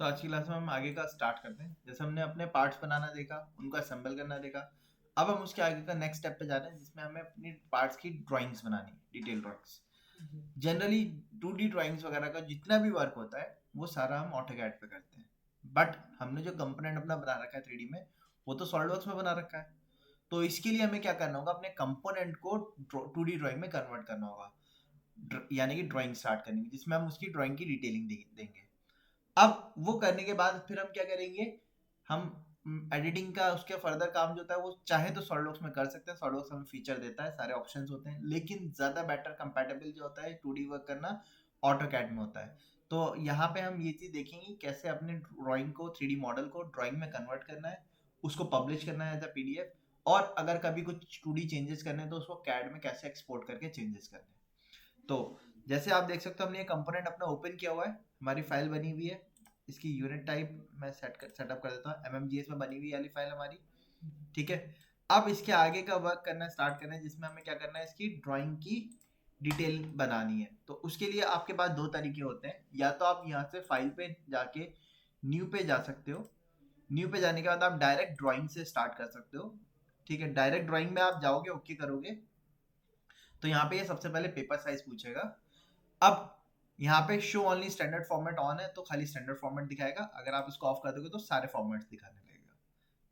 आज की क्लास में हम आगे का स्टार्ट करते हैं। जैसे हमने अपने पार्ट्स बनाना देखा, उनको असेंबल करना देखा। अब हम उसके आगे का नेक्स्ट स्टेप पे जा रहे हैं, जिसमें हमें अपनी पार्ट्स की ड्राइंग्स बनानी है, detail drawings. Generally 2D drawings वगैरह का जितना भी वर्क होता है वो सारा हम ऑटोकैड पे करते हैं। बट हमने जो कंपोनेंट अपना बना रखा है 3D में, वो तो सॉलिडवर्क्स में बना रखा है। तो इसके लिए हमें क्या करना होगा, अपने कंपोनेंट को 2D ड्राइंग में कन्वर्ट करना होगा। यानी कि ड्राइंग स्टार्ट करनी है, जिसमें हम उसकी ड्राइंग की डिटेलिंग देंगे। अब वो करने के बाद फिर हम क्या करेंगे, हम एडिटिंग का उसके फर्दर काम जो होता है वो चाहे तो सॉलिडवर्क्स में कर सकते हैं। सॉलिडवर्क्स हमें फीचर देता है, सारे ऑप्शंस होते हैं, लेकिन ज़्यादा बेटर कंपैटिबल जो होता है 2D वर्क करना ऑटोकैड में होता है। तो यहाँ पे हम ये चीज़ देखेंगे कैसे अपने ड्राइंग को 3D मॉडल को ड्राइंग में कन्वर्ट करना है, उसको पब्लिश करना है एज अ PDF। और अगर कभी कुछ 2D चेंजेस करने हैं तो उसको कैड में कैसे एक्सपोर्ट करके चेंजेस करने हैं। तो जैसे आप देख सकते हो, हमने ये कंपोनेंट अपना ओपन किया हुआ है, हमारी फाइल बनी हुई है। इसकी यूनिट टाइप मैं सेटअप कर देता हूँ, MMGS में बनी हुई वाली फाइल हमारी। ठीक है। अब इसके आगे का वर्क करना स्टार्ट करना है, जिसमें हमें क्या करना है, इसकी ड्राइंग की डिटेल बनानी है। तो उसके लिए आपके पास दो तरीके होते हैं, या तो आप यहाँ से फाइल पे जाके न्यू पे जा सकते हो। न्यू पे जाने के बाद आप डायरेक्ट ड्राइंग से स्टार्ट कर सकते हो। ठीक है, डायरेक्ट ड्राइंग में आप जाओगे, ओके करोगे, तो यहाँ पे ये सबसे पहले पेपर साइज पूछेगा। अब यहाँ पे show only standard format on है, तो खाली स्टैंडर्ड फॉर्मेट दिखाएगा। अगर आप इसको ऑफ कर दोगे तो सारे फॉर्मेट्स दिखाने लगेगा।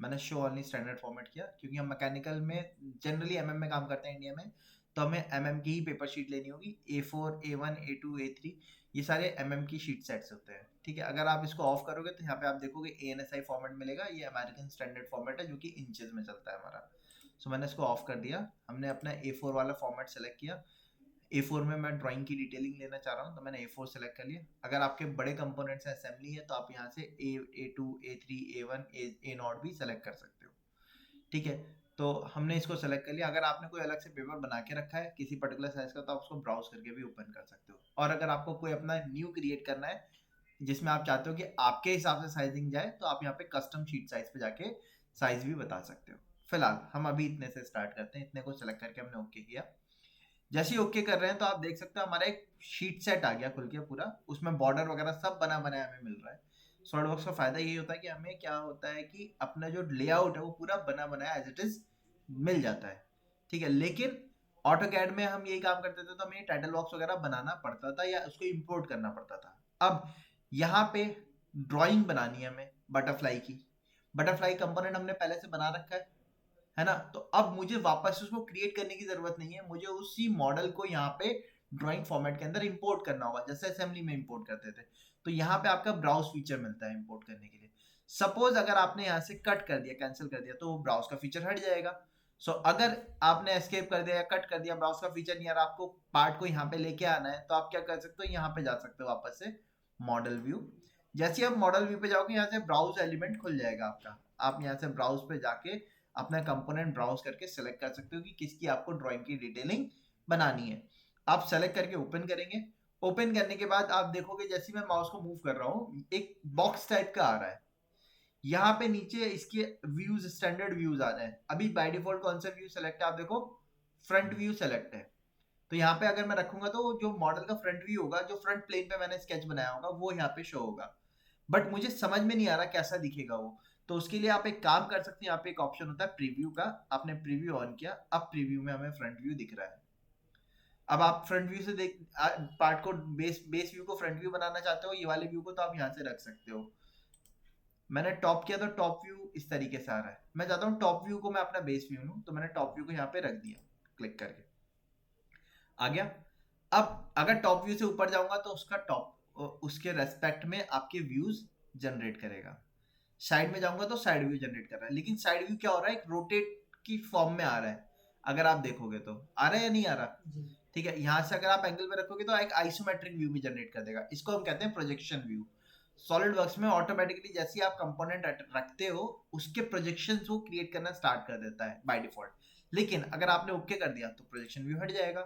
मैंने शो ओनली स्टैंडर्ड फॉर्मेट किया, क्योंकि हम मैकेनिकल में जनरली MM में काम करते हैं इंडिया में, तो हमें MM की ही पेपर शीट लेनी होगी। A4, A1, A2, A3, ये सारे MM की शीट सेट्स होते हैं। ठीक है, अगर आप इसको ऑफ करोगे तो यहाँ पे आप देखोगे ANSI फॉर्मेट मिलेगा। ये अमेरिकन स्टैंडर्ड फॉर्मेट है, जो कि इंचेस में चलता है हमारा। सो मैंने इसको ऑफ कर दिया। हमने अपना A4 वाला फॉर्मेट सेलेक्ट किया। A4 में मैं ड्राइंग की डिटेलिंग लेना चाह रहा हूँ, तो मैंने A4 सेलेक्ट कर लिया। अगर आपके बड़े कंपोनेंट्स हैं, असेंबली है, तो आप यहाँ से A2, A3, A1, A0 भी सेलेक्ट कर सकते हो। ठीक है, तो हमने इसको सेलेक्ट कर लिया। अगर आपने कोई अलग से पेपर बना के रखा है किसी पर्टिकुलर साइज का, तो आप उसको ब्राउज करके भी ओपन कर सकते हो। और अगर आपको कोई अपना न्यू क्रिएट करना है, जिसमें आप चाहते हो कि आपके हिसाब से साइजिंग जाए, तो आप यहाँ पे कस्टम शीट साइज पे जाके साइज भी बता सकते हो। फिलहाल हम अभी इतने से स्टार्ट करते हैं। इतने को सेलेक्ट करके हमने ओके किया। जैसे ही ओके कर रहे हैं तो आप देख सकते हो हमारा एक शीट सेट आ गया खुल के पूरा। उसमें बॉर्डर वगैरह सब बना बनाया हमें मिल रहा है। सॉलिडवर्क्स का फायदा यही होता है कि हमें क्या होता है कि अपना जो लेआउट है वो पूरा बना बनाया एज इट इज मिल जाता है। ठीक है, लेकिन ऑटोकैड में हम यही काम करते थे तो हमें टाइटल बॉक्स वगैरह बनाना पड़ता था या उसको इंपोर्ट करना पड़ता था। अब यहाँ पे ड्राइंग बनानी है हमें बटरफ्लाई की। बटरफ्लाई कंपोनेंट हमने पहले से बना रखा है ना। तो अब मुझे वापस उसको क्रिएट करने की जरूरत नहीं है, मुझे उसी मॉडल को यहाँ पे ड्राइंग फॉर्मेट के अंदर इंपोर्ट करना होगा, जैसे असेंबली में इंपोर्ट करते थे। तो यहाँ पे आपका ब्राउज फीचर मिलता है इंपोर्ट करने के लिए। सपोज अगर आपने यहाँ से कट कर दिया, कैंसिल कर दिया, तो वो ब्राउज का फीचर हट जाएगा। अगर आपने एस्केप कर दिया या कट कर दिया, ब्राउज का फीचर नहीं आ रहा, आपको पार्ट को यहाँ पे लेके आना है, तो आप क्या कर सकते हो, यहाँ पे जा सकते हो वापस से मॉडल व्यू। जैसे ही आप मॉडल व्यू पे जाओगे, यहाँ से ब्राउज एलिमेंट खुल जाएगा आपका। आप यहाँ से ब्राउज पे जाके अपना कंपोनेंट ब्राउज करके सेलेक्ट कर सकते हो कि किसकी आपको ड्राइंग की डिटेलिंग बनानी है। आप सेलेक्ट करके ओपन करेंगे। ओपन करने के बाद आप देखोगे, जैसे मैं माउस को मूव कर रहा हूँ, एक बॉक्स टाइप का आ रहा है। यहाँ पे नीचे इसके व्यूज, स्टैंडर्ड व्यूज आ रहे हैं। अभी बाय डिफॉल्ट कौन सा व्यू सेलेक्ट है, आप देखो फ्रंट व्यू सेलेक्ट है। तो यहाँ पे अगर मैं रखूंगा तो जो मॉडल का फ्रंट व्यू होगा, जो फ्रंट प्लेन पे मैंने स्केच बनाया होगा, वो यहाँ पे शो होगा। बट मुझे समझ में नहीं आ रहा कैसा दिखेगा वो। तो उसके लिए आप एक काम कर सकते हैं, यहाँ पे एक ऑप्शन होता है प्रीव्यू का। आपने प्रीव्यू ऑन किया, अब प्रीव्यू में हमें फ्रंट व्यू दिख रहा है। अब आप फ्रंट व्यू से देख पार्ट को, बेस व्यू को फ्रंट व्यू बनाना चाहते हो, ये वाले व्यू को, तो आप यहाँ से रख सकते हो। मैंने टॉप किया तो टॉप व्यू इस तरीके से आ रहा है। मैं चाहता हूँ टॉप व्यू को मैं अपना बेस व्यू लूँ, तो मैंने टॉप व्यू को यहाँ पे रख दिया, क्लिक करके आ गया। अब अगर टॉप व्यू से ऊपर जाऊंगा तो उसका टॉप, उसके रेस्पेक्ट में आपके व्यूज जनरेट करेगा। साइड में जाऊंगा तो साइड व्यू जनरेट कर रहा है, लेकिन साइड व्यू क्या हो रहा है, एक रोटेट की फॉर्म में आ रहा है। अगर आप देखोगे तो आ रहा है या नहीं आ रहा। ठीक है, यहाँ से अगर आप एंगल पे रखोगे तो एक आइसोमेट्रिक व्यू भी जनरेट कर देगा। इसको हम कहते हैं प्रोजेक्शन व्यू। सॉलिड वर्क्स में ऑटोमेटिकली जैसे ही आप कंपोनेंट रखते हो, उसके प्रोजेक्शन वो क्रिएट करना स्टार्ट कर देता है बाय डिफॉल्ट। लेकिन अगर आपने ओके कर दिया तो प्रोजेक्शन व्यू हट जाएगा।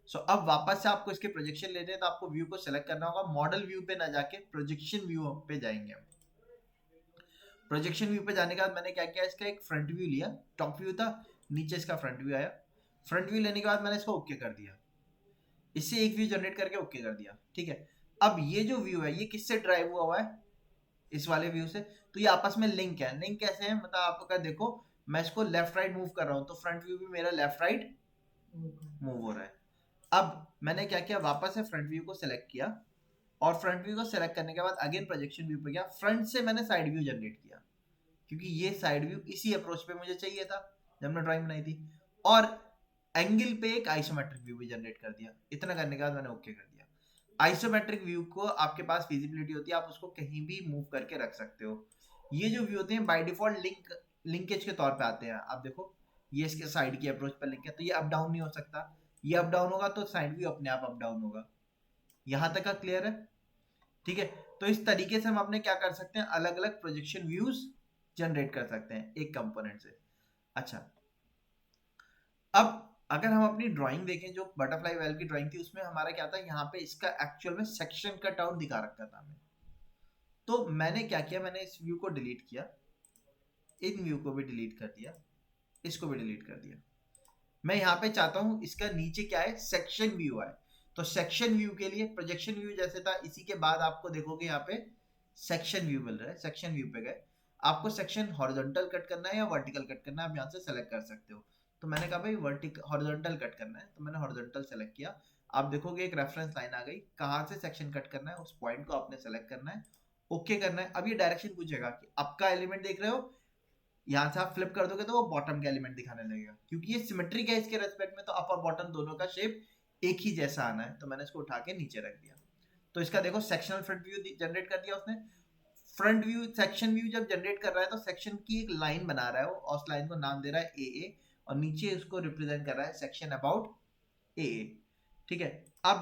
अब वापस से आपको इसके प्रोजेक्शन लेने हैं, तो आपको व्यू को सेलेक्ट करना होगा। मॉडल व्यू पे ना जाके प्रोजेक्शन व्यू पे जाएंगे हम। प्रोजेक्शन व्यू पे जाने के बाद मैंने क्या किया, इसका एक फ्रंट व्यू लिया। टॉप व्यू था, नीचे इसका फ्रंट व्यू आया। फ्रंट व्यू लेने के बाद मैंने इसको ओके कर दिया। इससे एक व्यू जनरेट करके ओके कर दिया। ठीक है, अब ये जो व्यू है ये किससे ड्राइव हुआ है, इस वाले व्यू से, तो ये आपस में लिंक है। लिंक कैसे है, मतलब आपको क्या, देखो मैं इसको लेफ्ट राइट मूव कर रहा हूँ तो फ्रंट व्यू भी मेरा लेफ्ट राइट मूव हो रहा है। अब मैंने क्या किया, वापस से फ्रंट व्यू को सिलेक्ट किया और फ्रंट व्यू को सिलेक्ट करने के बाद अगेन प्रोजेक्शन व्यू पे गया, फ्रंट से मैंने साइड व्यू जनरेट किया, क्योंकि ये साइड व्यू इसी अप्रोच पे मुझे चाहिए था जब मैंने ड्राइंग बनाई थी। और एंगल पे एक आइसोमेट्रिक व्यू भी जनरेट कर दिया। इतना करने के बाद मैंने ओके कर दिया। आइसोमेट्रिक व्यू को आपके पास फिजिबिलिटी होती है, आप उसको कहीं भी मूव करके रख सकते हो। ये जो व्यू होते हैं बाय डिफॉल्ट लिंकेज के तौर पे आते हैं। आप देखो ये इसके साइड की अप्रोच पर लिंक है, तो ये अप डाउन नहीं हो सकता, ये अप डाउन होगा तो साइड व्यू अपने आप अप डाउन होगा। यहाँ तक का क्लियर है? ठीक है, तो इस तरीके से हम अपने क्या कर सकते हैं, अलग अलग प्रोजेक्शन व्यूज जनरेट कर सकते हैं एक कंपोनेंट से। अच्छा, अब अगर हम अपनी ड्राइंग देखें, जो बटरफ्लाई वेल की ड्राइंग थी उसमें हमारा क्या था, यहाँ पे इसका एक्चुअल में सेक्शन कट आउट दिखा रखा था हमें। तो मैंने क्या किया, मैंने इस व्यू को डिलीट किया, इन व्यू को भी डिलीट कर दिया, इसको भी डिलीट कर दिया। मैं यहाँ पे चाहता हूँ इसका नीचे क्या है, सेक्शन व्यू है। तो सेक्शन व्यू के लिए प्रोजेक्शन व्यू जैसे था, इसी के बाद आपको देखोगे यहाँ पे सेक्शन व्यू मिल रहा है। सेक्शन व्यू पे गए, आपको सेक्शन हॉरिजॉन्टल कट करना है या वर्टिकल कट करना है, आप यहाँ से सेलेक्ट कर सकते हो। तो मैंने कहा भाई वर्टिकल हॉरिजॉन्टल कट करना है, तो मैंने हॉरिजॉन्टल सेलेक्ट किया। आप देखोगे एक रेफरेंस लाइन आ गई, कहाँ से सेक्शन कट करना है उस पॉइंट को आपने सेलेक्ट करना है, ओके करना है। अब ये डायरेक्शन पूछेगा कि आपका एलिमेंट देख रहे हो, यहाँ से आप फ्लिप कर दोगे तो वो बॉटम का एलिमेंट दिखाने लगेगा, क्योंकि ये सिमेट्रिक है इसके रेस्पेक्ट में, तो अप और बॉटम दोनों का शेप एक ही जैसा आना है। तो मैंने इसको उठा के नीचे रख दिया। तो इसका देखो सेक्शनल फ्रंट व्यू जनरेट कर दिया उसने। फ्रंट व्यू सेक्शन व्यू जब जनरेट कर रहा है तो सेक्शन की एक लाइन बना रहा है वो, और उस लाइन को नाम दे रहा है ए, और नीचे उसको रिप्रेजेंट कर रहा है सेक्शन अबाउट ए। ठीक है, अब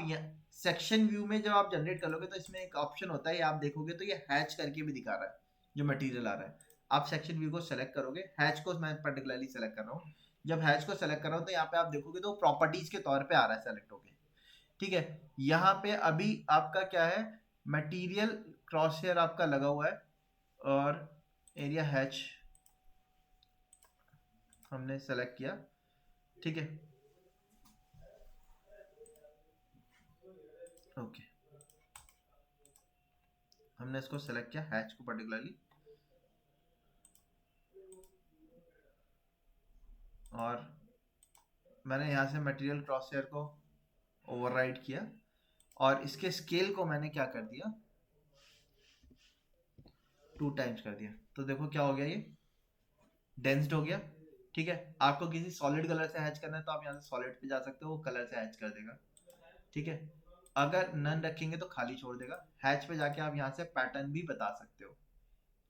सेक्शन व्यू में जब आप जनरेट करोगे तो इसमें एक ऑप्शन होता है, आप देखोगे तो ये हैच करके भी दिखा रहा है जो मटेरियल आ रहा है। आप सेक्शन व्यू को सेलेक्ट करोगे, हैच को मैं पर्टिकुलरली सेलेक्ट कर रहा हूँ। जब हैच को सेलेक्ट कर रहा हूँ तो यहाँ पे आप देखोगे तो प्रॉपर्टीज के तौर पे आ रहा है सेलेक्ट होके। ठीक है, यहाँ पे अभी आपका क्या है, मटेरियल क्रॉस हेयर आपका लगा हुआ है, और एरिया हैच हमने सेलेक्ट किया। ठीक है, ओके, हमने इसको सेलेक्ट किया हैच को पर्टिकुलरली, और मैंने यहाँ से मटेरियल क्रॉस हेयर को ओवरराइड किया, और इसके स्केल को मैंने क्या कर दिया, 2 टाइम्स कर दिया। तो देखो क्या हो गया, ये डेंस्ड हो गया। ठीक है, आपको किसी सॉलिड कलर से हैच करना है तो आप यहाँ से सॉलिड पे जा सकते हो, वो कलर से हैच कर देगा। ठीक है, अगर नन रखेंगे तो खाली छोड़ देगा। हैच पे जाके आप यहाँ से पैटर्न भी बता सकते हो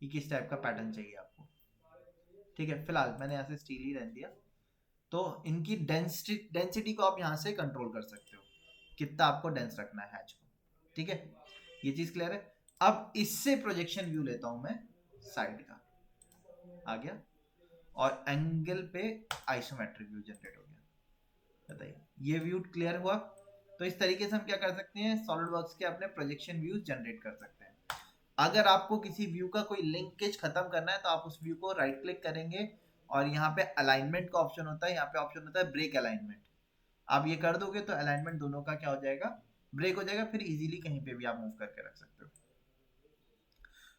कि किस टाइप का पैटर्न चाहिए आपको। ठीक है, फिलहाल मैंने यहाँ से स्टील ही रहने दिया। तो इनकी डेंसिटी को आप यहाँ से कंट्रोल कर सकते हो, कितना आपको डेंस रखना है हैच को। ठीक है, ये चीज क्लियर है। अब इससे प्रोजेक्शन व्यू लेता हूं मैं साइड का, आ गया, और एंगल पे आइसोमेट्रिक व्यू जनरेट हो गया। बताइए, ये व्यू क्लियर हुआ? तो इस तरीके से हम क्या कर सकते हैं, सॉलिड वर्क्स के अपने प्रोजेक्शन व्यूज जनरेट कर सकते हैं। अगर आपको किसी व्यू का कोई लिंकेज खत्म करना है तो आप उस व्यू को राइट क्लिक करेंगे, और यहाँ पे अलाइनमेंट का ऑप्शन होता है, यहाँ पे ऑप्शन होता है ब्रेक अलाइनमेंट। आप ये कर दोगे तो अलाइनमेंट दोनों का क्या हो जाएगा, ब्रेक हो जाएगा, फिर इजीली कहीं पे भी आप मूव करके रख सकते हो।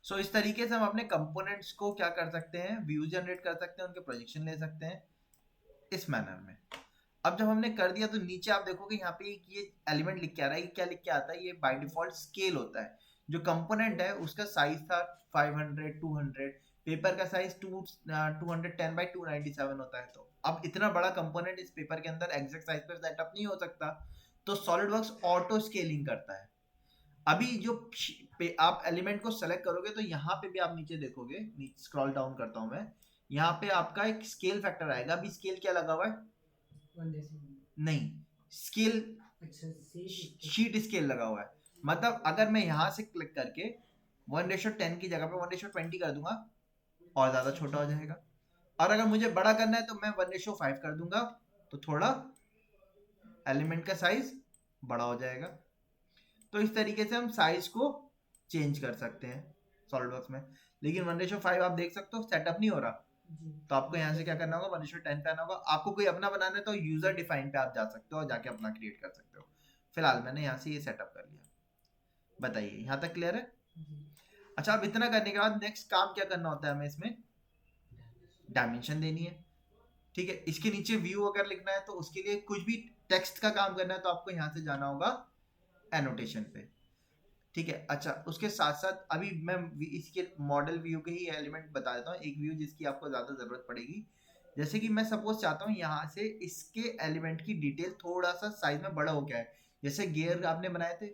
सो इस तरीके से हम अपने कंपोनेंट्स को क्या कर सकते हैं, व्यू जनरेट कर सकते हैं, उनके प्रोजेक्शन ले सकते हैं इस मैनर में। अब जब हमने कर दिया तो नीचे आप देखोगे यहाँ पे ये एलिमेंट लिख के आ रहा है, ये क्या लिख के आता है, ये बाय डिफॉल्ट स्केल होता है। जो कंपोनेंट है उसका साइज था 500 200, पेपर का साइज 210 बाई 297 होता है। तो अब इतना बड़ा कंपोनेंट इस पेपर के अंदर एग्जैक्ट साइज पर सेटअप नहीं हो सकता, तो सॉलिडवर्क्स ऑटो स्केलिंग करता है। अभी जो आप एलिमेंट को सेलेक्ट करोगे तो यहाँ पे भी आप नीचे देखोगे, नीचे स्क्रॉल डाउन करता हूँ मैं, यहाँ पे आपका एक स्केल फैक्टर आएगा। अभी स्केल क्या लगा हुआ है, नहीं, स्केल शीट स्केल लगा हुआ है। मतलब अगर मैं यहाँ से क्लिक करके 1:10 की जगह पे 1:20 कर दूंगा और ज्यादा छोटा हो जाएगा, और अगर मुझे बड़ा करना है तो मैं 1:5 कर दूंगा, तो थोड़ा एलिमेंट का साइज बड़ा हो जाएगा। तो इस तरीके से हम साइज को चेंज कर सकते हैं सॉलिडवर्क्स में। लेकिन 1:5 आप देख सकते हो सेटअप नहीं हो रहा, तो आपको यहाँ से क्या करना होगा, 1:10 पे आना होगा। आपको कोई अपना बनाना है तो यूजर डिफाइन पे आप जा सकते हो और जाके अपना क्रिएट कर सकते हो। फिलहाल मैंने यहाँ से ये सेटअप कर लिया। बताइए, यहाँ तक क्लियर है? अच्छा, अब इतना करने के बाद नेक्स्ट काम क्या करना होता है हमें, इसमें डायमेंशन देनी है, ठीक है। इसके नीचे व्यू अगर लिखना है तो उसके लिए कुछ भी टेक्स्ट का काम करना है तो आपको यहाँ से जाना होगा एनोटेशन पे, ठीक है। अच्छा, उसके साथ साथ अभी मैं इसके मॉडल व्यू के ही एलिमेंट बता देता हूँ, एक व्यू जिसकी आपको ज़्यादा ज़रूरत पड़ेगी। जैसे कि मैं सपोज चाहता हूँ यहाँ से इसके एलिमेंट की डिटेल थोड़ा सा साइज में बड़ा हो गया है, जैसे गियर आपने बनाए थे,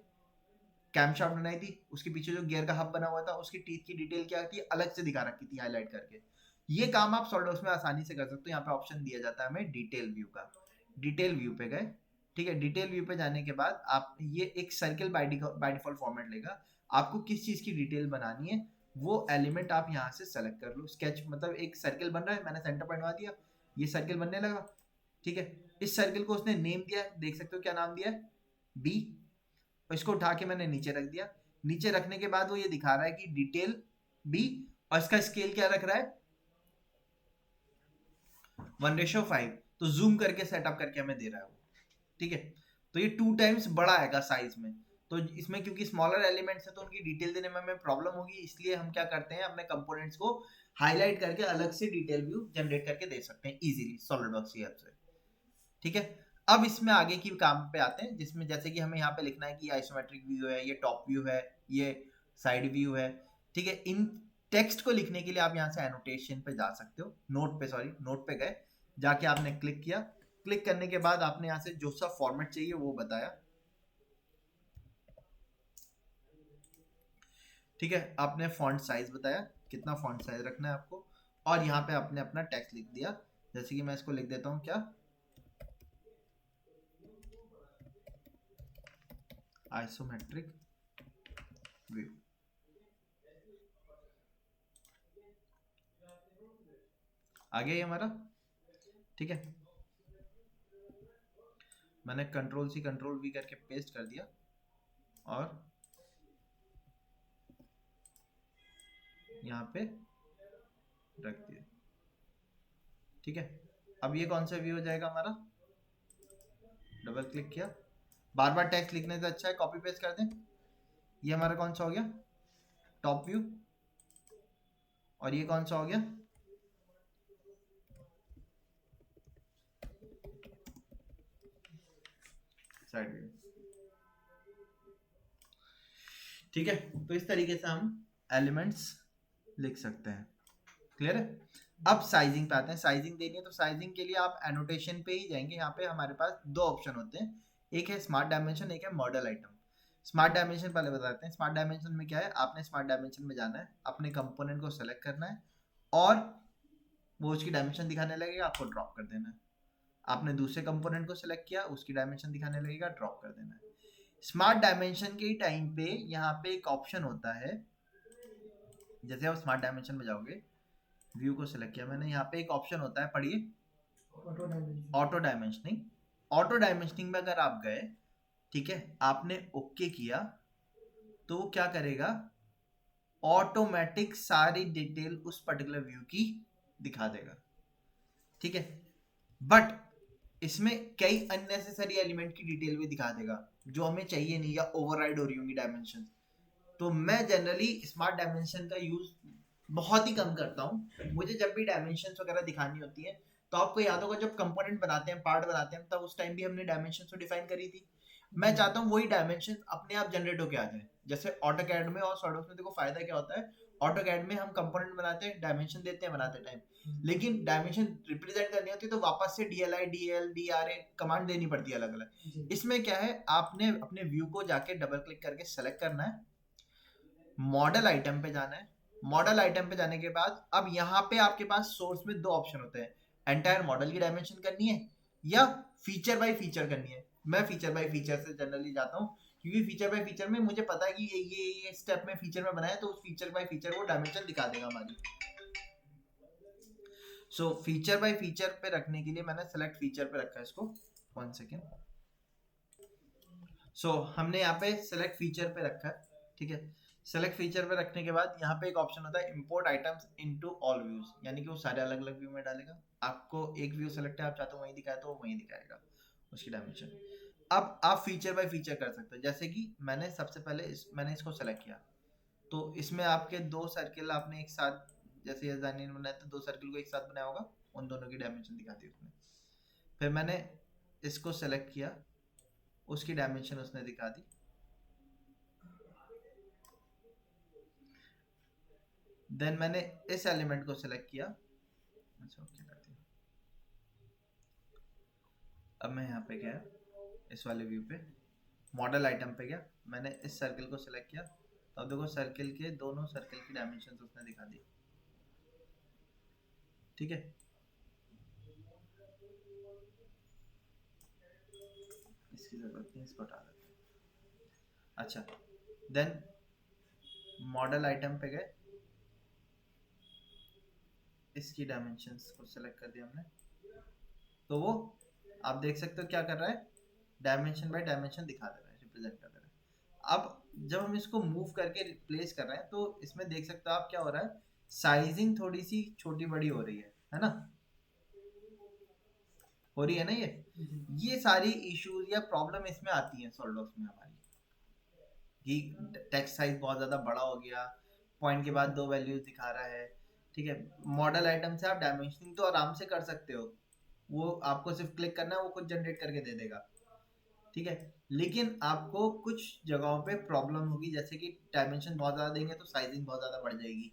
कैमशाफ्ट बनाई थी, उसके पीछे जो गियर का हब बना हुआ था उसकी टीथ की डिटेल क्या थी, अलग से दिखा रखी थी हाईलाइट करके। ये काम आप सॉलिडवर्क्स में आसानी से कर सकते हो। यहाँ पे ऑप्शन दिया जाता है हमें डिटेल व्यू का, डिटेल व्यू पे गए, ठीक है। डिटेल व्यू पे जाने के बाद आप ये एक सर्कल बाय डिफॉल्ट फॉर्मेट लेगा, आपको किस चीज की डिटेल बनानी है वो एलिमेंट आप यहाँ से सेलेक्ट कर लो। स्केच मतलब एक सर्कल बन रहा है, मैंने सेंटर पॉइंट बना दिया, ये सर्कल बनने लगा, ठीक है। इस सर्कल को उसने नेम दिया, देख सकते हो क्या नाम दिया है, बी। और इसको उठा के मैंने नीचे रख दिया। नीचे रखने के बाद वो ये दिखा रहा है कि डिटेल बी, और इसका स्केल क्या रख रहा है, 1:5, तो जूम करके सेटअप करके हमें दे रहा है वो, ठीक है। तो ये 2 टाइम्स बड़ा आएगा साइज में। तो इसमें क्योंकि स्मॉलर एलिमेंट्स है तो उनकी डिटेल देने में हमें प्रॉब्लम होगी, इसलिए हम क्या करते हैं अपने कंपोनेंट्स को हाईलाइट करके अलग से डिटेल व्यू जनरेट करके दे सकते हैं इजीली सॉलिडवर्क्स की हेल्प से, ठीक है। अब इसमें आगे की काम पे आते हैं, जिसमें जैसे कि हमें यहाँ पे लिखना है कि आइसोमेट्रिक व्यू है, ये टॉप व्यू है, ये साइड व्यू है, ठीक है। इन टेक्स्ट को लिखने के लिए आप यहाँ से एनोटेशन पे जा सकते हो, नोट पे गए, जाके आपने क्लिक किया, क्लिक करने के बाद आपने यहाँ से जो सा फॉर्मेट चाहिए वो बताया, ठीक है। आपने फॉन्ट साइज बताया, कितना फॉन्ट साइज रखना है आपको, और यहाँ पे आपने अपना टेक्स्ट लिख दिया। जैसे कि मैं इसको लिख देता हूँ क्या, आइसोमेट्रिक व्यू, आ गया ये हमारा, ठीक है। मैंने कंट्रोल सी कंट्रोल वी करके पेस्ट कर दिया और यहाँ पे रख दिया, ठीक है। अब ये कौन सा व्यू हो जाएगा हमारा, डबल क्लिक किया, बार बार टेक्स्ट लिखने से अच्छा है कॉपी पेस्ट कर दें। ये हमारा कौन सा हो गया, टॉप व्यू, और ये कौन सा हो गया, साइड व्यू, ठीक है। तो इस तरीके से हम एलिमेंट्स लिख सकते हैं, क्लियर है। अब साइजिंग पे आते हैं, साइजिंग देनी है तो साइजिंग के लिए आप एनोटेशन पे ही जाएंगे। यहाँ पे हमारे पास दो ऑप्शन होते हैं, एक है स्मार्ट डायमेंशन, एक है मॉडल आइटम। स्मार्ट डायमेंशन पहले बताते हैं। स्मार्ट डायमेंशन में क्या है, आपने स्मार्ट डायमेंशन में जाना है, अपने कंपोनेंट को सेलेक्ट करना है और वो उसकी डायमेंशन दिखाने लगेगा, आपको ड्रॉप कर देना है। आपने दूसरे कंपोनेंट को सिलेक्ट किया, उसकी डायमेंशन दिखाने लगेगा, ड्रॉप कर देना है। स्मार्ट डायमेंशन के टाइम पे यहाँ पे एक ऑप्शन होता है, जैसे आप स्मार्ट डायमेंशन में जाओगे, व्यू को सिलेक्ट किया मैंने, यहाँ पे एक ऑप्शन होता है, पढ़िए, ऑटो डायमेंशनिंग। ऑटो डायमेंशनिंग में अगर आप गए, ठीक है, आपने ओके किया, तो वो क्या करेगा, ऑटोमेटिक सारी डिटेल उस पर्टिकुलर व्यू की दिखा देगा, ठीक है। बट इसमें कई अननेसेसरी एलिमेंट की डिटेल भी दिखा देगा जो हमें चाहिए नहीं या ओवरराइड हो रही होंगी डायमेंशन। तो मैं जनरली स्मार्ट डायमेंशन का यूज बहुत ही कम करता हूँ। मुझे जब भी डायमेंशन वगैरह दिखानी होती है, तो आपको याद होगा जब कंपोनेंट बनाते हैं, पार्ट बनाते हैं, तब उस टाइम भी हमने डायमेंशन तो डिफाइन करी थी। मैं चाहता हूँ वही डायमेंशन अपने आप जनरेट होके आ जाए। जैसे ऑटोकैड में और सॉलिडवर्क्स में देखो फायदा क्या होता है, ऑटोकैड में हम कंपोनेंट बनाते हैं, डायमेंशन देते हैं बनाते टाइम, लेकिन डायमेंशन रिप्रेजेंट करनी होती है तो वापस से DLI DL DRA कमांड देनी पड़ती है अलग अलग। इसमें क्या है, आपने अपने व्यू को जाके डबल क्लिक करके सेलेक्ट करना है, मॉडल आइटम पे जाना है। मॉडल आइटम पे जाने के बाद अब यहाँ पे आपके पास सोर्स में दो ऑप्शन होते हैं, एंटायर मॉडल की डायमेंशन करनी है या फीचर बाय फीचर करनी है। मैं फीचर बाय फीचर से जनरली जाता हूँ, क्योंकि फीचर बाय फीचर में मुझे पता है कि ये स्टेप में फीचर में बनाया तो उस फीचर बाय फीचर वो डायमेंशन दिखा देगा हमारी। सो फीचर बाय फीचर पे रखने के लिए मैंने सेलेक्ट फीचर पे रखा है इसको, 1 सेकेंड। सो हमने यहाँ पे सेलेक्ट फीचर पे रखा है, ठीक है। सेलेक्ट फीचर पे रखने के बाद यहाँ पे एक ऑप्शन होता है import items into all views, यानी कि वो सारे अलग अलग व्यू में डालेगा। आपको एक व्यू सेलेक्ट है, आप चाहते हो वहीं दिखाए तो वो वहीं दिखाएगा उसकी डायमेंशन। अब आप फीचर बाय फीचर कर सकते हो, जैसे कि मैंने सबसे पहले मैंने इसको सेलेक्ट किया, तो इसमें आपके दो सर्किल आपने एक साथ, जैसे ये जानी ने बनाया तो दो सर्किल को एक साथ बनाया होगा, उन दोनों की डायमेंशन दिखा दी उसने। फिर मैंने इसको सेलेक्ट किया, उसकी डायमेंशन उसने दिखा दी। देन मैंने इस एलिमेंट को सिलेक्ट किया, अच्छा ओके कर दिया। अब मैं यहाँ पे गया, इस वाले व्यू पे मॉडल आइटम पे गया, मैंने इस सर्किल को सिलेक्ट किया, तो अब देखो सर्किल के दोनों सर्किल की डायमेंशन उसने दिखा दी। ठीक है, इसकी जरूरत नहीं, इसको हटा देते हैं। अच्छा, देन मॉडल आइटम पे गए, इसकी डायमेंशंस को सिलेक्ट कर दिया हमने, तो वो आप देख सकते हो क्या कर रहा है, डायमेंशन बाय डायमेंशन दिखा दे रहा है, रिप्रेजेंट कर दे रहा है। अब जब हम इसको मूव करके रिप्लेस कर रहे हैं तो इसमें देख सकते हो आप क्या हो रहा है, साइजिंग थोड़ी सी छोटी बड़ी हो रही है ना, हो रही है ना ये सारी इश्यूज या प्रॉब्लम इसमें आती हैं सॉल्वडॉक्स में हमारी, कि टेक्स्ट साइज बहुत ज़्यादा बड़ा हो गया, पॉइंट के बाद दो वैल्यूज दिखा रहा है। ठीक है, मॉडल आइटम से आप डायमेंशनिंग तो आराम से कर सकते हो, वो आपको सिर्फ क्लिक करना है, वो खुद जनरेट करके दे देगा। ठीक है, लेकिन आपको कुछ जगहों पे प्रॉब्लम होगी, जैसे कि डायमेंशन बहुत ज़्यादा देंगे तो साइजिंग बहुत ज़्यादा बढ़ जाएगी।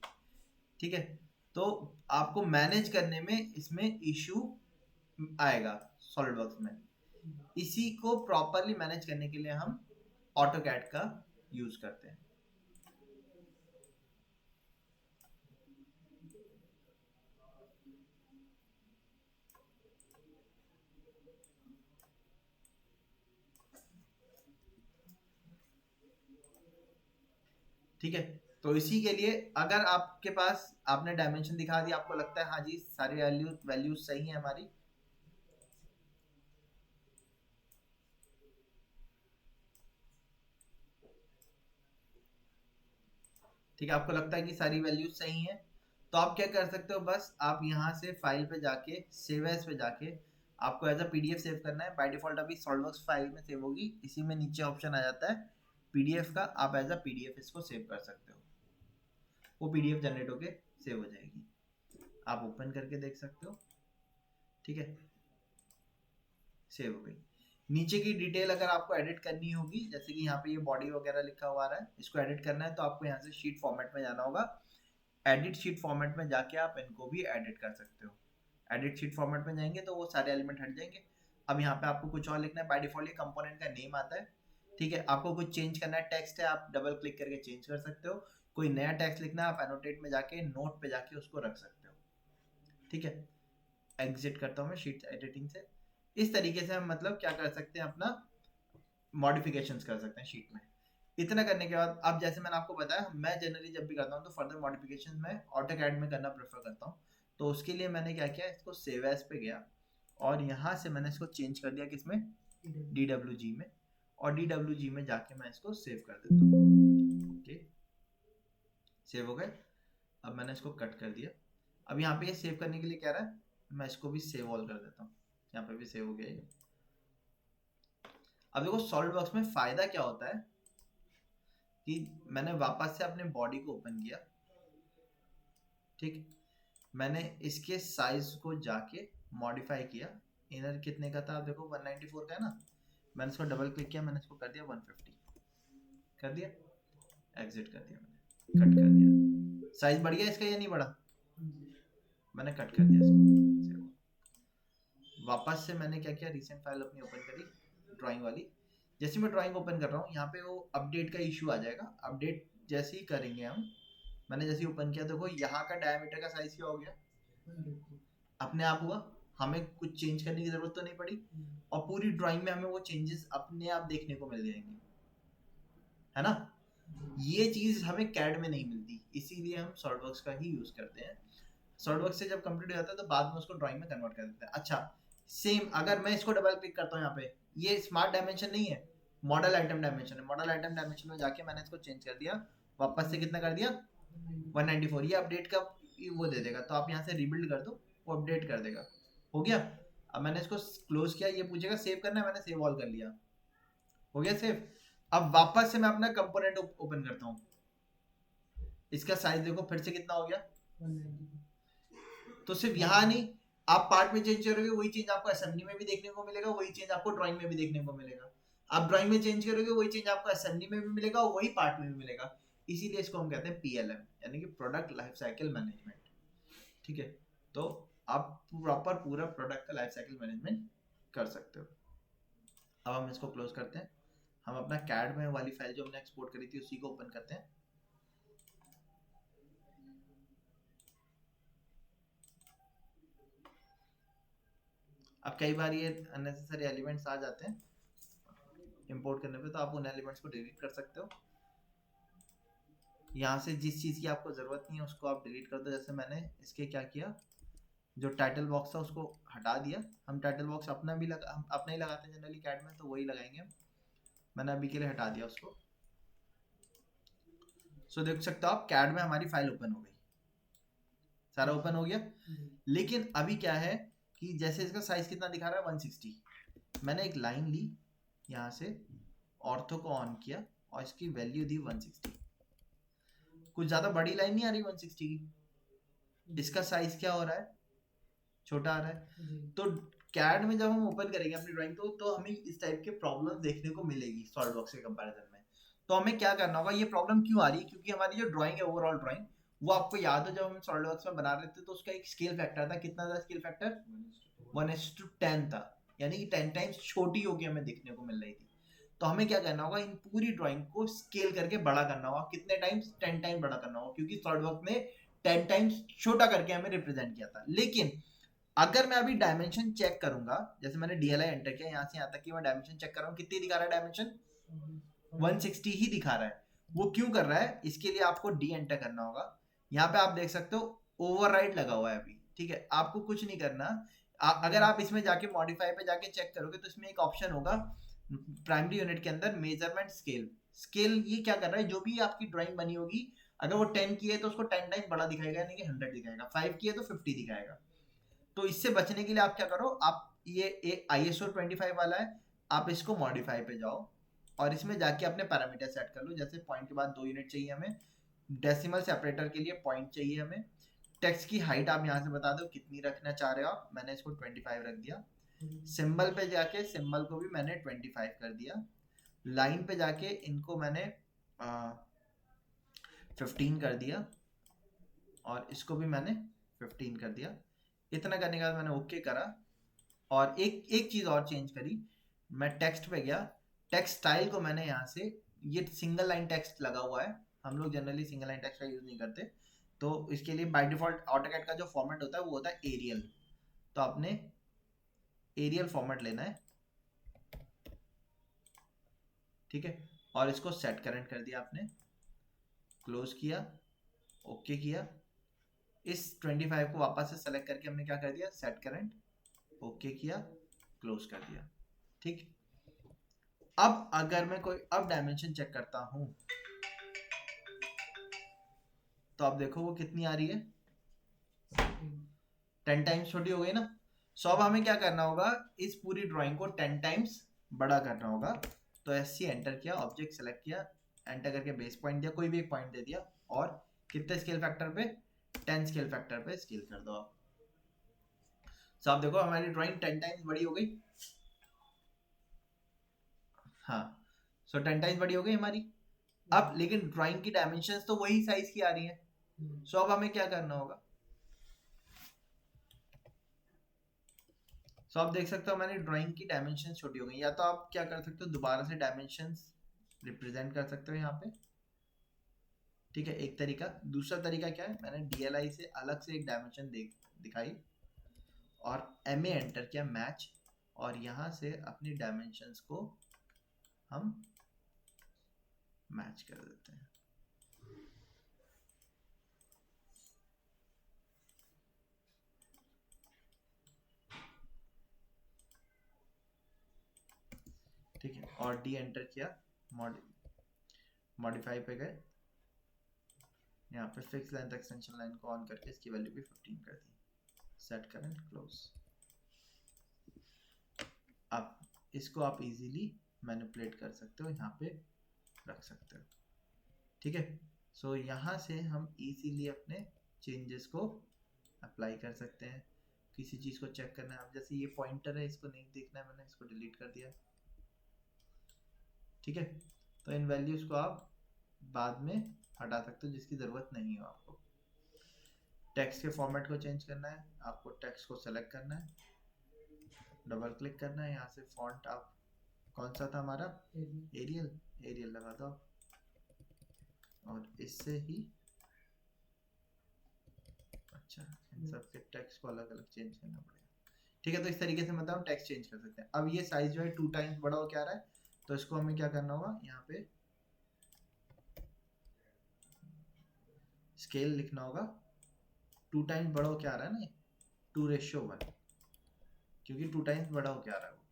ठीक है, तो आपको मैनेज करने में इसमें इशू आएगा सॉलिडवर्क्स में। इसी को प्रॉपरली मैनेज करने के लिए हम ऑटोकैड का यूज करते हैं। ठीक है, तो इसी के लिए अगर आपके पास आपने डायमेंशन दिखा दिया, आपको लगता है हाँ जी सारी वैल्यूज सही है हमारी, ठीक है, आपको लगता है कि सारी वैल्यूज सही हैं, तो आप क्या कर सकते हो, बस आप यहाँ से फाइल पे जाके सेव एज पे जाके आपको एज अ पीडीएफ सेव करना है। बाय डिफॉल्ट अभी सॉल्वडवर्क्स फाइल में सेव होगी, इसी में नीचे ऑप्शन आ जाता है पीडीएफ का, आप एज अ पीडीएफ इसको सेव कर सकते हो, वो पीडीएफ जनरेट होके सेव हो जाएगी, आप ओपन करके देख सकते हो। ठीक है, सेव हो गई। नीचे की डिटेल अगर आपको एडिट करनी होगी, जैसे कि यहाँ पे ये बॉडी वगैरह लिखा हुआ आ रहा है, इसको एडिट करना है तो आपको यहाँ से शीट फॉर्मेट में जाना होगा, एडिट शीट फॉर्मेट में जाके आप इनको भी एडिट कर सकते हो। एडिट शीट फॉर्मेट में जाएंगे तो वो सारे एलिमेंट हट जाएंगे। अब यहाँ पे आपको कुछ और लिखना है, बाय डिफॉल्ट ये कंपोनेंट का नेम आता है। ठीक है, आपको कुछ चेंज करना है, टेक्स्ट है आप डबल क्लिक करके चेंज कर सकते हो, कोई नया टेक्स्ट लिखना है आप एनोटेट में जाके नोट पे जाके उसको रख सकते हो। ठीक है, एग्जिट करता हूँ मैं शीट एडिटिंग से। इस तरीके से हम मतलब क्या कर सकते हैं, अपना मॉडिफिकेशंस कर सकते हैं शीट में। इतना करने के बाद अब जैसे मैंने आपको बताया, मैं जनरली जब भी करता हूँ तो फर्दर मॉडिफिकेशन मैं ऑटोकैड में करना प्रेफर करता हूँ। तो उसके लिए मैंने क्या किया, इसको सेव एज पे गया और यहाँ से मैंने इसको चेंज कर दिया किसमें, DWG में, और DWG में जाके मैं इसको सेव कर देता हूँ। ओके, सेव हो गए। अब मैंने इसको कट कर दिया। अब यहाँ पे ये सेव करने के लिए क्या रहा है, मैं इसको भी सेव ऑल कर देता हूँ, यहाँ पे भी सेव हो गया ये। अब देखो सॉलिडवर्क्स में फायदा क्या होता है कि मैंने वापस से अपने बॉडी को ओपन किया, ठीक, मैंने इसके साइज को जाके मॉडिफाई किया, इनर कितने का था आप देखो 194 का है ना, मैंने इसको डबल क्लिक किया, मैंने इसको कर दिया 150 कर दिया, एग्जिट कर दिया, मैंने कट कर दिया। साइज बढ़ गया इसका या नहीं बढ़ा, मैंने कट कर दिया इसको। वापस से मैंने क्या किया, रिसेंट फाइल अपनी ओपन करी ड्राइंग वाली, जैसे मैं ड्राइंग ओपन कर रहा हूँ यहाँ पे वो अपडेट का इशू आ जाएगा, अपडेट जैसे ही करेंगे हम, मैंने जैसे ही ओपन किया देखो यहाँ का डायमीटर का साइज क्या हो गया, अपने आप हुआ, हमें कुछ चेंज करने की जरूरत तो नहीं पड़ी, और पूरी ड्राइंग में हमें वो चेंजेस अपने आप देखने को मिल जाएंगे, है ना। ये चीज हमें कैड में नहीं मिलती, इसीलिए हम सॉलिडवर्क्स का ही यूज करते हैं। सॉलिडवर्क्स से जब कंप्लीट हो जाता है तो बाद में उसको ड्राइंग में कन्वर्ट कर देते हैं। अच्छा, सेम अगर मैं इसको डबल क्लिक करता हूँ यहाँ पे, ये स्मार्ट डायमेंशन नहीं है, मॉडल आइटम डायमेंशन है। मॉडल आइटम डायमेंशन में जाके मैंने इसको चेंज कर दिया, वापस से कितना कर दिया 194, ये अपडेट का वो दे देगा, तो आप यहाँ से रिबिल्ड कर दो, वो अपडेट कर देगा। हो गया। अब मैंने इसको क्लोज किया, ये पूछेगा सेव करना है, मैंने सेव ऑल कर लिया, हो गया सेव। अब वापस से मैं अपना कंपोनेंट ओपन करता हूँ, इसका साइज देखो फिर से कितना हो गया 190। तो सिर्फ यहाँ नहीं, आप पार्ट में चेंज करोगे वही चेंज आपको असेंबली में भी देखने को मिलेगा, वही चेंज आपको ड्राइंग में भी देखने को मिलेगा। आप ड्राइंग में चेंज करोगे वही चेंज आपको असेंबली में भी मिलेगा और वही पार्ट में भी मिलेगा। इसीलिए इसको हम कहते हैं PLM, यानी कि प्रोडक्ट लाइफ साइकिल मैनेजमेंट। ठीक है, तो आप प्रॉपर पूरा प्रोडक्ट का लाइफ साइकिल मैनेजमेंट कर सकते हो। अब हम इसको क्लोज करते हैं, हम अपना कैड में वाली फाइल जो हमने एक्सपोर्ट करी थी उसी को ओपन करते हैं। अब कई बार ये अननेसेसरी एलिमेंट्स आ जाते हैं इंपोर्ट करने पे, तो आप उन एलिमेंट्स को डिलीट कर सकते हो। यहाँ से जिस चीज़ की आपको ज़रूरत नहीं है उसको आप डिलीट कर दो। जैसे मैंने इसके क्या किया, जो टाइटल बॉक्स था उसको हटा दिया। हम टाइटल बॉक्स अपना भी हम अपना ही लगाते हैं जनरली कैड में, तो वही लगाएंगे हम। मैंने अभी के लिए हटा दिया उसको। सो देख सकते हो आप कैड में हमारी फाइल ओपन हो गई, सारा ओपन हो गया। लेकिन अभी क्या है कि जैसे इसका साइज कितना दिखा रहा है 160, मैंने एक लाइन ली यहाँ से, ऑर्थो को ऑन किया और इसकी वैल्यू दी 160। कुछ ज्यादा बड़ी लाइन नहीं आ रही 160 की, इसका साइज क्या हो रहा है, छोटा आ रहा है। तो कैड में जब हम ओपन करेंगे अपनी ड्राइंग को तो हमें इस टाइप के प्रॉब्लम देखने को मिलेगी सॉलिडवर्क्स के कंपैरिजन में। तो हमें क्या करना होगा, ये प्रॉब्लम क्यों आ रही है, क्योंकि हमारी जो ड्राइंग है ओवरऑल ड्राइंग, वो आपको याद हो जब हम सॉलिडवर्क्स में बना रहे थे तो उसका एक स्केल फैक्टर था। कितना था स्केल फैक्टर, 1:10 था, यानी कि 10 टाइम्स छोटी होगी हमें देखने को मिल रही थी। तो हमें क्या करना होगा, इन पूरी ड्राइंग को स्केल करके बड़ा करना होगा। कितने टाइम्स, 10 टाइम बड़ा करना होगा, क्योंकि सॉलिडवर्क्स ने 10 टाइम्स छोटा करके हमें रिप्रेजेंट किया था। लेकिन अगर मैं अभी डायमेंशन चेक करूंगा, जैसे मैंने DLI एंटर किया, यहाँ से यहाँ तक कि मैं डायमेंशन चेक कर रहा हूँ, कितनी दिखा रहा है डायमेंशन, 160 ही दिखा रहा है। वो क्यों कर रहा है, इसके लिए आपको D एंटर करना होगा। यहाँ पे आप देख सकते हो ओवरराइड लगा हुआ है अभी, ठीक है। आपको कुछ नहीं करना। अगर आप इसमें जाके मॉडिफाई पे जाके चेक करोगे तो इसमें एक ऑप्शन होगा प्राइमरी यूनिट के अंदर, मेजरमेंट स्केल। स्केल ये क्या कर रहा है, जो भी आपकी ड्राइंग बनी होगी अगर वो 10 की है तो उसको 10 टाइम बड़ा दिखाएगा, यानी कि 100 दिखाएगा। 5 की है तो 50 दिखाएगा। तो इससे बचने के लिए आप क्या करो, आप ये ISO 25 वाला है, आप इसको मॉडिफाई पे जाओ और इसमें जाके अपने पैरामीटर सेट कर लो। जैसे पॉइंट के बाद 2 यूनिट चाहिए हमें, डेसिमल सेपरेटर के लिए पॉइंट चाहिए हमें, टेक्स्ट की हाइट आप यहाँ से बता दो कितनी रखना चाह रहे हो आप, मैंने इसको 25 रख दिया। सिंबल पे जाके सिंबल को भी मैंने 25 कर दिया। लाइन पे जाके इनको मैंने 15 कर दिया और इसको भी मैंने 15 कर दिया। इतना करने के बाद मैंने ओके करा और एक चीज़ और चेंज करी। मैं टेक्स्ट पे गया, टेक्स्ट स्टाइल को मैंने यहाँ से, ये सिंगल लाइन टेक्स्ट लगा हुआ है, हम लोग जनरली सिंगल लाइन टेक्स्ट का यूज़ नहीं करते, तो इसके लिए बाय डिफॉल्ट ऑटोकैड का जो फॉर्मेट होता है वो होता है एरियल। तो आपने एरियल फॉर्मेट लेना है, ठीक है। और इसको सेट करंट कर दिया आपने, क्लोज किया, ओके किया। इस 25 को वापस से सेलेक्ट करके हमने क्या कर दिया, सेट करंट, ओके किया, क्लोज कर दिया, ठीक। अब अगर मैं कोई अब डायमेंशन चेक करता हूं तो आप देखो वो कितनी आ रही है, 10 टाइम्स छोटी हो गई ना। सो अब हमें क्या करना होगा, इस पूरी ड्राइंग को 10 टाइम्स बड़ा करना होगा। तो SC एंटर किया, ऑब्जेक्ट सेलेक्ट किया, एंटर करके बेस पॉइंट दिया, कोई भी एक पॉइंट दे दिया और कितने स्केल फैक्टर पे, 10 स्केल फैक्टर पे स्केल कर दो आप। सो आप देखो हमारी ड्राइंग 10 टाइम्स बड़ी हो गई। हाँ, सो 10 टाइम्स बड़ी हो गई हमारी। अब लेकिन ड्राइंग की डायमेंशंस तो वही साइज की आ रही है। सो अब हमें क्या करना होगा, सो आप देख सकते हो हमारी ड्राइंग की डायमेंशन छोटी हो गई। या तो आप क्या कर सकते हो, दोबारा से डायमेंशंस रिप्रेजेंट कर सकते हो यहाँ पे, ठीक है, एक तरीका। दूसरा तरीका क्या है, मैंने DLI से अलग से एक डायमेंशन दिखाई और MA एंटर किया, मैच, और यहाँ से अपनी डायमेंशंस को हम मैच कर देते हैं। ठीक है, और D एंटर किया, मॉडिफाई पे गए, यहाँ पे फिक्स लेंथ एक्सटेंशन लाइन को ऑन करके इसकी वैल्यू भी 15 कर दी, सेट करंट, क्लोज। अब इसको आप इजीली मैनिपुलेट कर सकते हो, यहाँ पे रख सकते हो, ठीक है। सो यहाँ से हम इजीली अपने चेंजेस को अप्लाई कर सकते हैं। किसी चीज़ को चेक करना है, अब जैसे ये पॉइंटर है, इसको नहीं देखना है, मैंने इसको डिलीट कर दिया, ठीक है। तो इन वैल्यूज़ को आप बाद में हटा सकते हो जिसकी ज़रूरत नहीं हो आपको। टेक्स्ट के फॉर्मेट को चेंज करना है, आपको टेक्स्ट को सेलेक्ट करना है, डबल क्लिक करना है, यहाँ से फॉन्ट आप कौन सा था हमारा, एरियल, एरियल लगा दो और इससे ही अच्छा इन सब के टेक्स्ट को अलग अलग चेंज करना पड़ेगा, ठीक है। तो इस तरीके से मतलब हम टेक्स्ट चेंज कर सकते हैं। अब ये साइज जो है 2 टाइम्स बड़ा हो क्या रहा है, तो इसको हमें क्या करना होगा, यहाँ पे स्केल लिखना होगा, 2 टाइम्स बड़ा हो क्या आ रहा है ना, 2:1, क्योंकि 2 टाइम्स बड़ा हो क्या आ रहा है वो,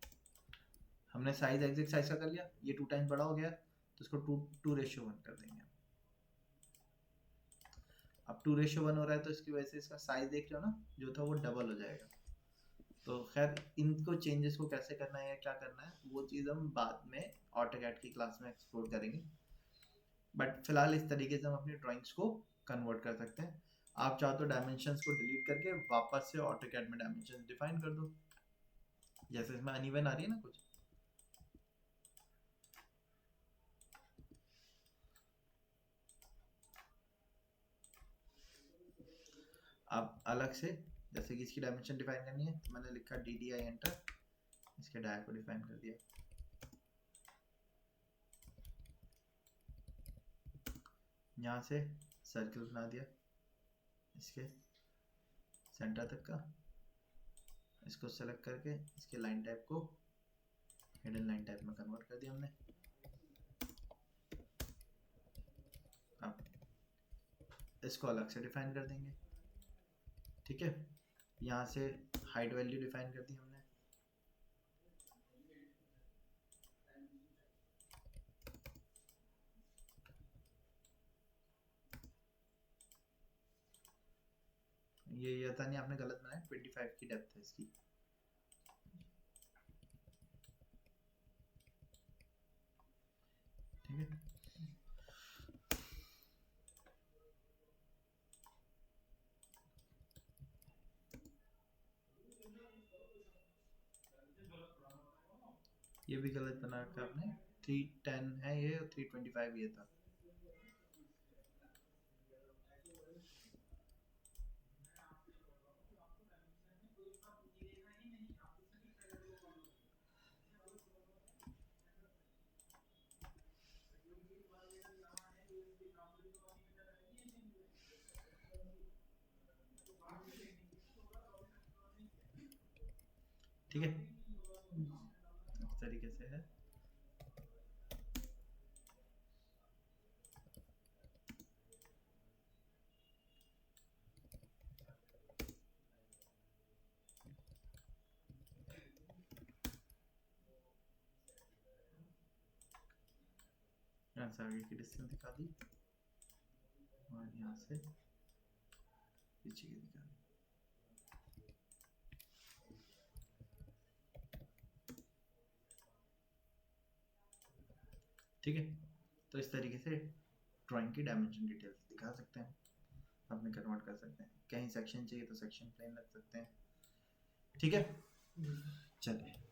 हमने साइज एग्जैक्ट साइज का कर लिया, ये 2 टाइम्स बड़ा हो गया तो इसको 2:1 कर देंगे। अब 2:1 हो रहा है तो इसकी वजह से इसका साइज देख रहे हो ना, जो था वो डबल हो जाएगा। तो खैर इनको चेंजेस को कैसे करना है या क्या करना है वो चीज़ हम बाद में ऑटोकैड की क्लास में एक्सप्लोर करेंगे, बट फिलहाल इस तरीके से हम अपनी ड्राइंग्स को कन्वर्ट कर सकते हैं। आप चाहो तो डायमेंशंस को डिलीट करके वापस से ऑटोकैड में डायमेंशंस डिफाइन कर दो, जैसे इसमें अनइवन आ रही है ना कुछ, आप अलग से जैसे कि इसकी डायमेंशन डिफाइन करनी है तो मैंने लिखा DDI एंटर, इसके डाया को डिफाइन कर दिया, यहाँ से सर्कल बना दिया इसके सेंटर तक का, इसको सेलेक्ट करके इसके लाइन टाइप को हिडन लाइन टाइप में कन्वर्ट कर दिया हमने। अब इसको अलग से डिफाइन कर देंगे, ठीक है। यहाँ से हाइट वैल्यू डिफाइन कर दी हमने, ये था नहीं, आपने गलत बनाया, 25 की डेप्थ है इसकी, ठीक है। ये भी गलत बना रखा आपने, 310 है ये और 325 ये था, ठीक है। इस तरीके से है, यहाँ से आगे की डिस्टेंस दिखा दी और यहाँ से पीछे की दिखा दी, ठीक है। तो इस तरीके से ड्राइंग की डायमेंशन डिटेल्स दिखा सकते हैं, अपने कन्वर्ट कर सकते हैं, कहीं सेक्शन चाहिए तो सेक्शन प्लेन रख सकते हैं, ठीक है। चलिए।